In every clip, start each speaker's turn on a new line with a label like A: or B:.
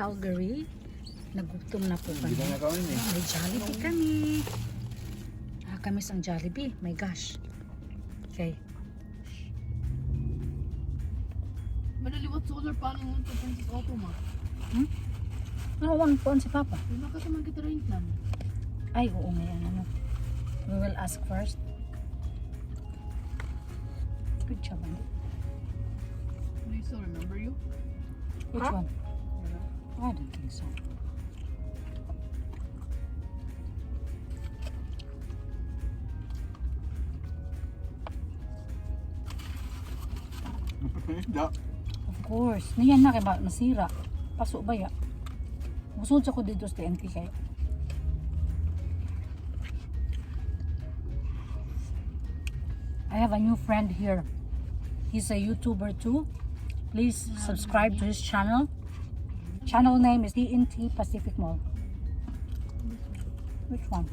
A: Calgary. Nagutom na po kami.
B: Hindi na kami eh.
A: May Jollibee kami. Kami sang Jollibee. My gosh. Okay.
C: Madali, what solar panel mo to Princess Auto ma?
A: One phone si Papa.
C: Di ba kasi man kita rin plan?
A: Ay, oo nga yan. Ano. We will ask first. Good job, Andy.
C: Do you still remember you?
A: Which one? I don't think so.
B: Isda.
A: Of course. Niyan na kay ba nasira. Paso ba ya? Musod sa ko dito sa TNT kay. I have a new friend here. He's a YouTuber too. Please subscribe to his channel. Channel name is TNT Pacific Mall. Which one?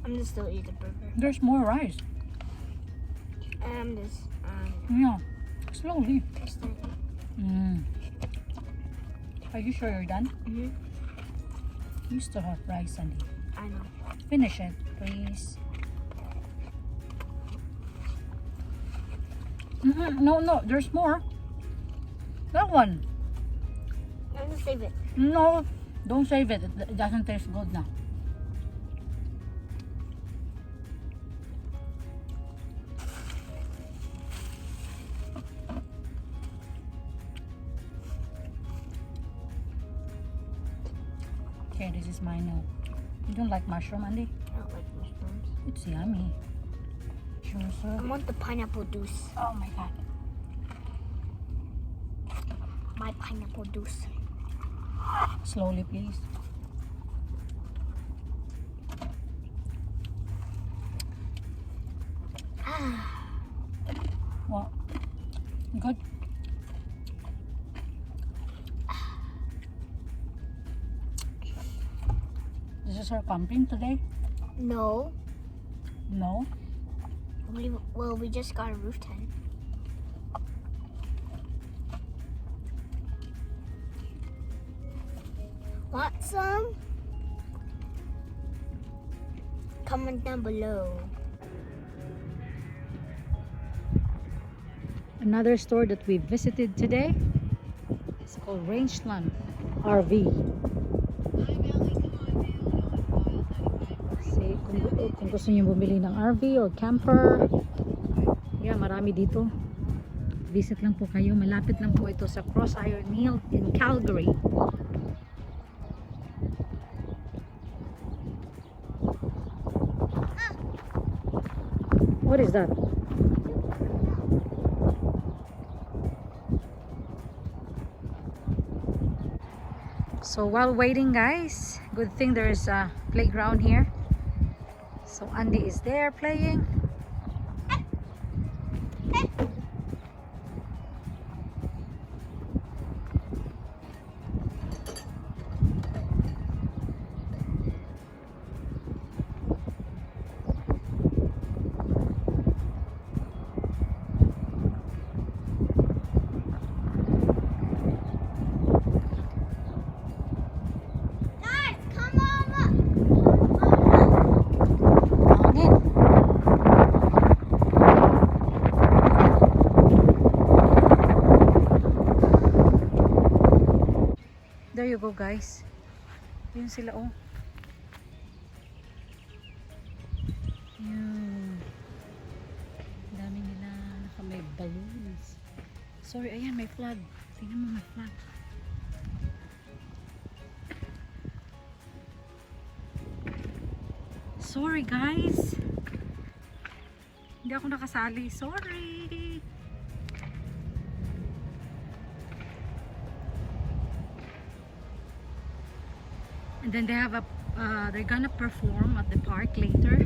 D: I'm just still eat the burger.
A: There's more rice.
D: I'm just
A: Yeah. Slowly.
D: tasting.
A: Are you sure you're done?
D: Mm-hmm.
A: You still have rice, Andy.
D: I know.
A: Finish it, please. No, there's more. That one.
D: I'm gonna save it.
A: No, don't save it. It doesn't taste good now. Okay, this is mine now. You don't like mushroom, Andy?
D: I don't like mushrooms.
A: It's yummy. Sure, sir.
D: I want the pineapple juice.
A: Oh my god.
D: My pineapple juice.
A: Slowly, please. What? Good? This is our camping today?
D: No.
A: No?
D: Well, we just got a roof tent. Want some? Comment down below.
A: Another store that we visited today is called Rangeland RV. See, kung gusto niyo bumili ng RV or camper, yeah, marami dito. Visit lang po kayo. Malapit lang po ito sa Cross Iron Hill in Calgary. What is that? So while waiting, guys, good thing there is a playground here. So Andy is there playing. There you go, guys. Yun sila, oh. Yun. Dami nila. May balloons. Sorry, ayan, may flag. Tingnan mo may flag. Sorry guys. Hindi ako nakasali. Sorry. And then they have a they're gonna perform at the park later.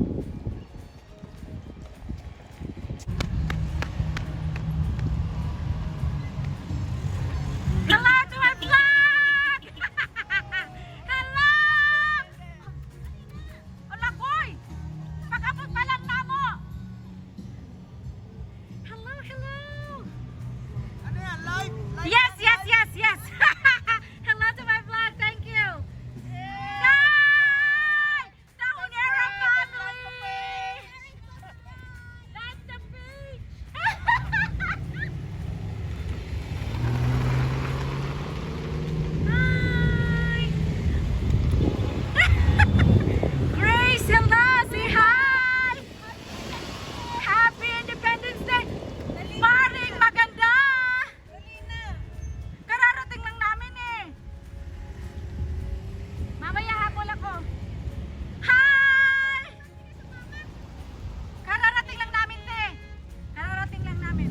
A: Hello to my vlog! Hello! Hola koy! Pag-abot pa lang na mo! Hello, hello!
B: Ano yan? Live?
A: Yes, yes, yes, yes! Hello to my vlog, thank you! Yay! The Hunera family! That's the beach! Hi! Grace, hello! Say hi! Happy Independence Day! Paring maganda! Kararating lang namin eh. Mamaya hapon ako. Hi! Kararating lang namin te. Kararating lang namin.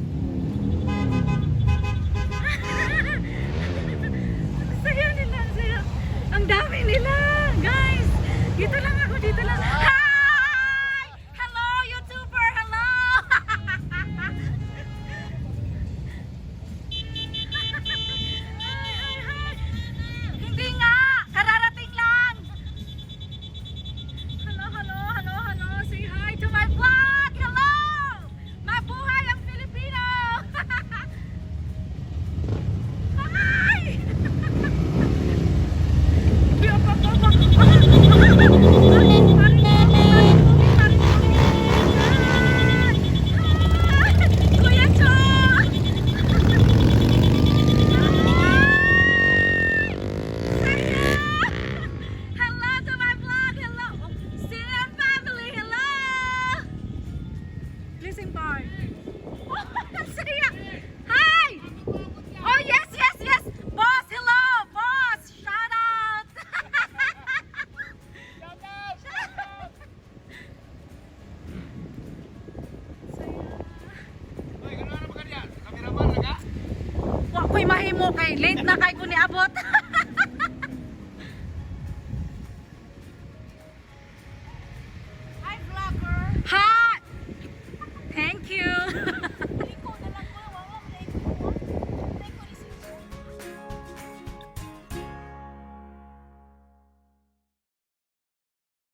A: Ang saya nila, ang saya. Ang dami nila, guys. Dito lang ako, dito lang. Hi! Hello, YouTuber, hello! Hindi nga! Kararating lang! Hello, hello, hello, hello! Say hi to my vlog! Hello! Mabuhay ang Filipino! Hi! Kuya Chong! Hello to my vlog. Hello. CM family. Hello. Listen part. Oh, saya. Hi. Oh, yes, yes, yes. Boss, hello. Boss, shout out.
B: Shout out!
A: Saya.
B: Uy, gano'n na ba ganyan? Kameraman na ka?
A: Wa ko'y mahimo kay late na kay ko ni abot.